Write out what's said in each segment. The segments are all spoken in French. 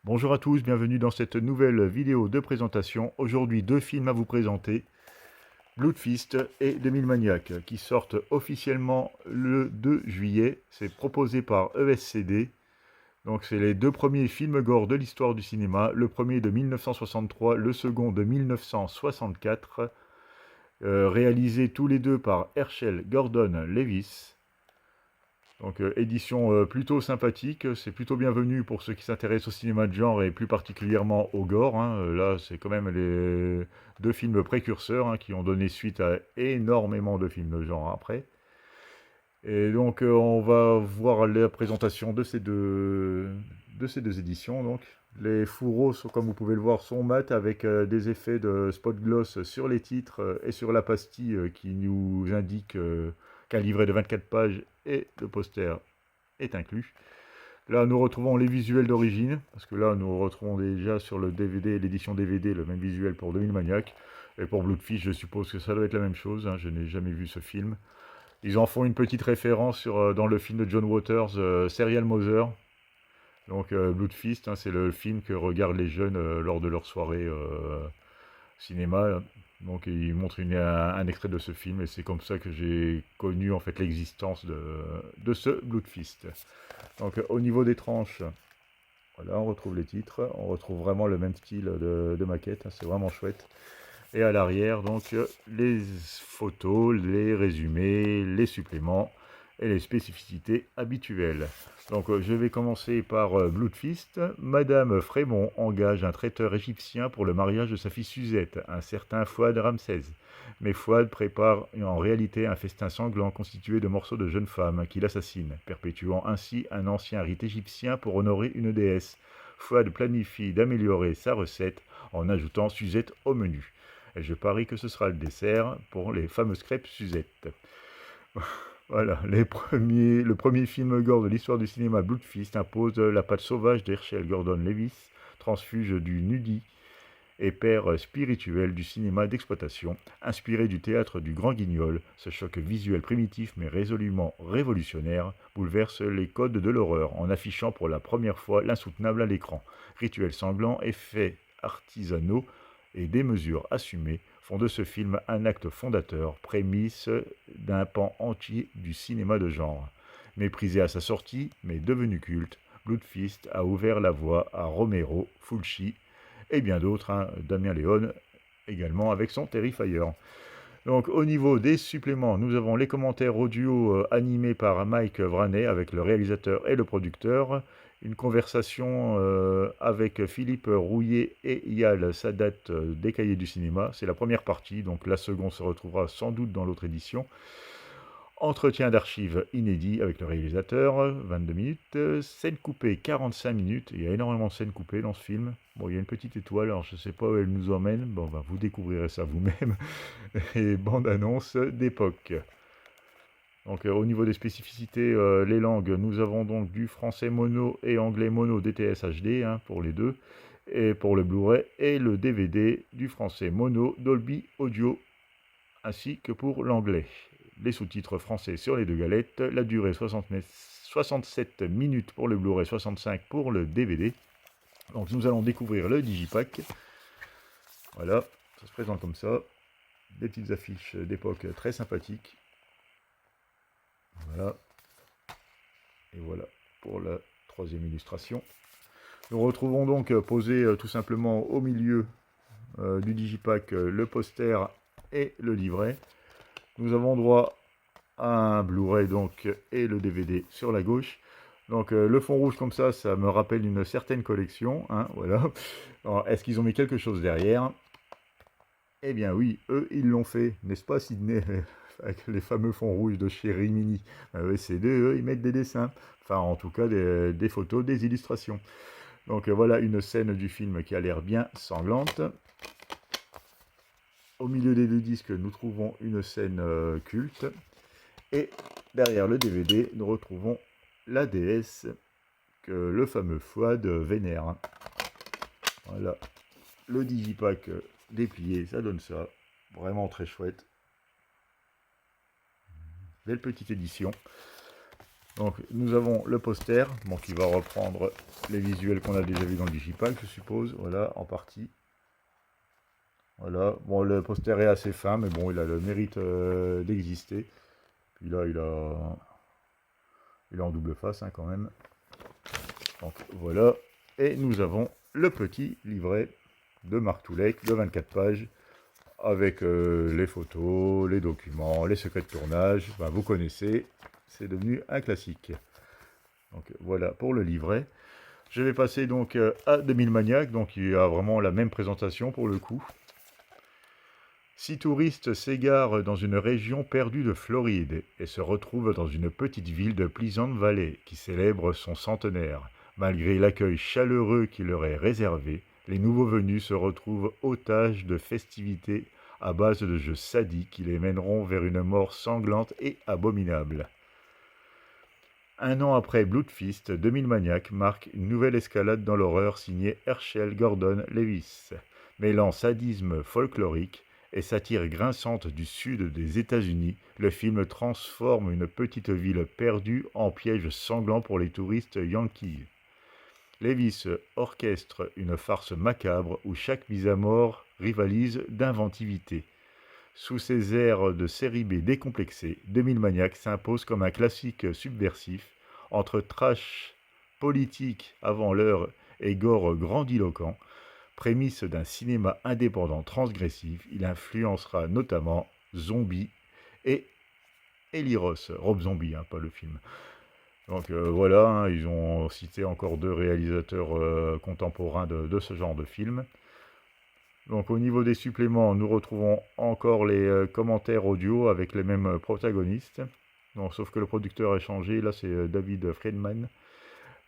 Bonjour à tous, bienvenue dans cette nouvelle vidéo de présentation. Aujourd'hui, deux films à vous présenter, Bloodfist et 2000 Maniacs, qui sortent officiellement le 2 juillet. C'est proposé par ESCD. Donc c'est les deux premiers films gore de l'histoire du cinéma, le premier de 1963, le second de 1964, réalisés tous les deux par Herschel Gordon Lewis. Donc édition plutôt sympathique, c'est plutôt bienvenu pour ceux qui s'intéressent au cinéma de genre et plus particulièrement au gore, hein. Là, c'est quand même les deux films précurseurs, hein, qui ont donné suite à énormément de films de genre après. Et donc on va voir la présentation de ces deux éditions. Donc. Les fourreaux, comme vous pouvez le voir, sont mat avec des effets de spot gloss sur les titres et sur la pastille qui nous indique qu'un livret de 24 pages et le poster est inclus. Là, nous retrouvons les visuels d'origine, parce que là, nous retrouvons déjà sur le DVD, l'édition DVD, le même visuel pour 2000 Maniacs. Et pour Bloodfish, je suppose que ça doit être la même chose, hein, je n'ai jamais vu ce film. Ils en font une petite référence dans le film de John Waters, Serial Mother. Donc Bloodfist, hein, c'est le film que regardent les jeunes lors de leur soirée cinéma. Donc il montre un extrait de ce film et c'est comme ça que j'ai connu en fait l'existence de ce Bloodfist. Donc au niveau des tranches, voilà, on retrouve les titres, on retrouve vraiment le même style de maquette, hein, c'est vraiment chouette. Et à l'arrière, donc les photos, les résumés, les suppléments et les spécificités habituelles. Donc je vais commencer par Bloodfist. Madame Frémont engage un traiteur égyptien pour le mariage de sa fille Suzette, un certain Fouad Ramsès. Mais Fouad prépare en réalité un festin sanglant constitué de morceaux de jeunes femmes qu'il assassine, perpétuant ainsi un ancien rite égyptien pour honorer une déesse. Fouad planifie d'améliorer sa recette en ajoutant Suzette au menu. Et je parie que ce sera le dessert pour les fameuses crêpes Suzette. Voilà, le premier film gore de l'histoire du cinéma, Bloodfist, impose la patte sauvage d'Herschel Gordon Lewis, transfuge du nudie et père spirituel du cinéma d'exploitation, inspiré du théâtre du Grand Guignol. Ce choc visuel primitif mais résolument révolutionnaire bouleverse les codes de l'horreur en affichant pour la première fois l'insoutenable à l'écran. Rituels sanglants, effets artisanaux et démesures assumées font de ce film un acte fondateur, prémisse d'un pan entier du cinéma de genre. Méprisé à sa sortie, mais devenu culte, Bloodfist a ouvert la voie à Romero, Fulci et bien d'autres, hein, Damien Léon également avec son Terrifier. Donc au niveau des suppléments, nous avons les commentaires audio animés par Mike Vranet avec le réalisateur et le producteur, une conversation avec Philippe Rouillet et Yal Sadat des Cahiers du cinéma. C'est la première partie, donc la seconde se retrouvera sans doute dans l'autre édition. Entretien d'archives inédit avec le réalisateur, 22 minutes. Scène coupée, 45 minutes. Il y a énormément de scènes coupées dans ce film. Bon, il y a une petite étoile, alors je ne sais pas où elle nous emmène. Bon, ben, vous découvrirez ça vous-même. Et bande-annonce d'époque. Donc au niveau des spécificités, les langues, nous avons donc du français mono et anglais mono DTS HD, hein, pour les deux. Et pour le Blu-ray et le DVD, du français mono Dolby Audio, ainsi que pour l'anglais. Les sous-titres français sur les deux galettes, la durée 67 minutes pour le Blu-ray, 65 pour le DVD. Donc nous allons découvrir le Digipack. Voilà, ça se présente comme ça. Des petites affiches d'époque très sympathiques. Voilà. Et voilà pour la troisième illustration. Nous retrouvons donc posé tout simplement au milieu du Digipack le poster et le livret. Nous avons droit à un Blu-ray donc et le DVD sur la gauche. Donc le fond rouge comme ça me rappelle une certaine collection, hein, voilà. Est-ce qu'ils ont mis quelque chose derrière? Eh bien oui, eux ils l'ont fait, n'est-ce pas Sydney? Avec les fameux fonds rouges de chez Rimini. C'est eux, ils mettent des dessins, enfin en tout cas des photos, des illustrations. Donc voilà une scène du film qui a l'air bien sanglante. Au milieu des deux disques, nous trouvons une scène culte. Et derrière le DVD, nous retrouvons la déesse que le fameux Fouad vénère. Voilà, le Digipack déplié, ça donne ça. Vraiment très chouette. Belle petite édition. Donc nous avons le poster, bon, qui va reprendre les visuels qu'on a déjà vus dans le Digipack, je suppose, voilà, en partie. Voilà, bon, le poster est assez fin, mais bon, il a le mérite d'exister. Puis là, il est en double face, hein, quand même. Donc voilà, et nous avons le petit livret de Mark Toulek de 24 pages, avec les photos, les documents, les secrets de tournage. Ben, vous connaissez, c'est devenu un classique. Donc voilà pour le livret. Je vais passer donc à 2000 Maniacs, donc il y a vraiment la même présentation pour le coup. 6 touristes s'égarent dans une région perdue de Floride et se retrouvent dans une petite ville de Pleasant Valley qui célèbre son centenaire. Malgré l'accueil chaleureux qui leur est réservé, les nouveaux venus se retrouvent otages de festivités à base de jeux sadiques qui les mèneront vers une mort sanglante et abominable. Un an après Bloodfist, 2000 Maniacs marque une nouvelle escalade dans l'horreur signée Herschel Gordon Lewis, mêlant sadisme folklorique et satire grinçante du sud des États-Unis. Le film transforme une petite ville perdue en piège sanglant pour les touristes yankees. Lewis orchestre une farce macabre où chaque mise à mort rivalise d'inventivité. Sous ses airs de série B décomplexée, 2000 Maniacs s'impose comme un classique subversif, entre trash politique avant l'heure et gore grandiloquent. Prémisse d'un cinéma indépendant transgressif, il influencera notamment Zombie et Eliros, Rob Zombie, hein, pas le film. Donc voilà, hein, ils ont cité encore 2 réalisateurs contemporains de ce genre de film. Donc au niveau des suppléments, nous retrouvons encore les commentaires audio avec les mêmes protagonistes. Donc, sauf que le producteur a changé, là c'est David Friedman.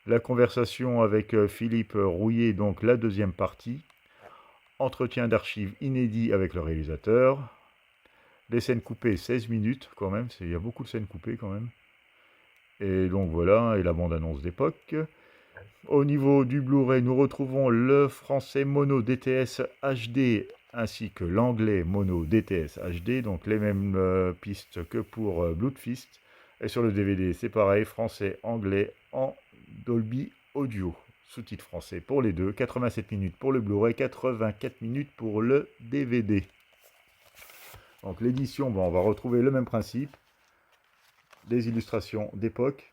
La conversation avec Philippe Rouillet, donc la deuxième partie. Entretien d'archives inédit avec le réalisateur. Les scènes coupées, 16 minutes quand même, il y a beaucoup de scènes coupées quand même. Et donc voilà, et la bande-annonce d'époque. Au niveau du Blu-ray, nous retrouvons le français mono DTS HD ainsi que l'anglais mono DTS HD, donc les mêmes pistes que pour Bloodfist. Et sur le DVD, c'est pareil, français, anglais en Dolby Audio. Sous-titres français pour les deux, 87 minutes pour le Blu-ray, 84 minutes pour le DVD. Donc l'édition, bon, on va retrouver le même principe, des illustrations d'époque.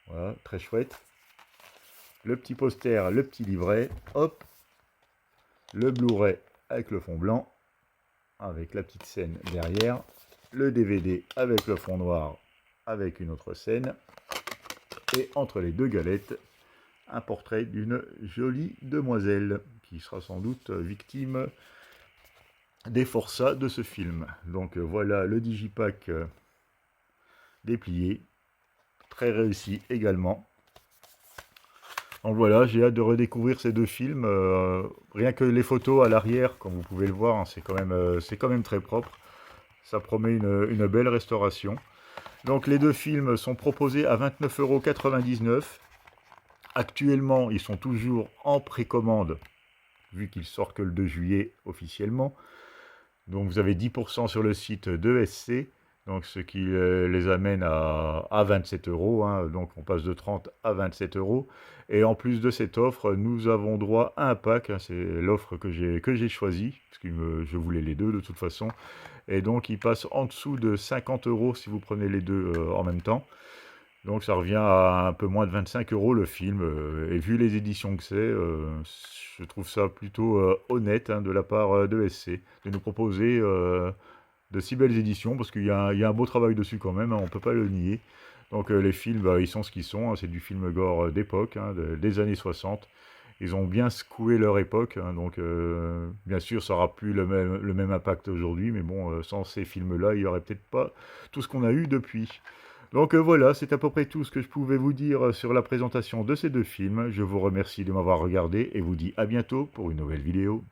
Voilà, très chouette. Le petit poster, le petit livret, hop, le Blu-ray avec le fond blanc, avec la petite scène derrière, le DVD avec le fond noir, avec une autre scène, et entre les deux galettes, un portrait d'une jolie demoiselle, qui sera sans doute victime des forçats de ce film. Donc voilà le Digipack déplié, très réussi également. Donc voilà, j'ai hâte de redécouvrir ces 2 films. Rien que les photos à l'arrière, comme vous pouvez le voir, hein, c'est quand même très propre. Ça promet une belle restauration. Donc les 2 films sont proposés à 29,99 €. Actuellement, ils sont toujours en précommande, vu qu'ils sortent que le 2 juillet officiellement. Donc vous avez 10% sur le site de SC. Donc ce qui les amène à 27 €, hein, donc on passe de 30 à 27 €. Et en plus de cette offre, nous avons droit à un pack, hein, c'est l'offre que j'ai choisie, parce que je voulais les deux de toute façon. Et donc il passe en dessous de 50 € si vous prenez les deux en même temps. Donc ça revient à un peu moins de 25 € le film. Et vu les éditions que c'est, je trouve ça plutôt honnête, hein, de la part de SC, de nous proposer de si belles éditions, parce qu'il y a un beau travail dessus quand même, hein, on ne peut pas le nier. Donc les films, bah, ils sont ce qu'ils sont, hein, c'est du film gore d'époque, hein, des années 60. Ils ont bien secoué leur époque, hein, donc bien sûr ça n'aura plus le même impact aujourd'hui, mais bon, sans ces films-là, il n'y aurait peut-être pas tout ce qu'on a eu depuis. Donc voilà, c'est à peu près tout ce que je pouvais vous dire sur la présentation de ces 2 films. Je vous remercie de m'avoir regardé et vous dis à bientôt pour une nouvelle vidéo.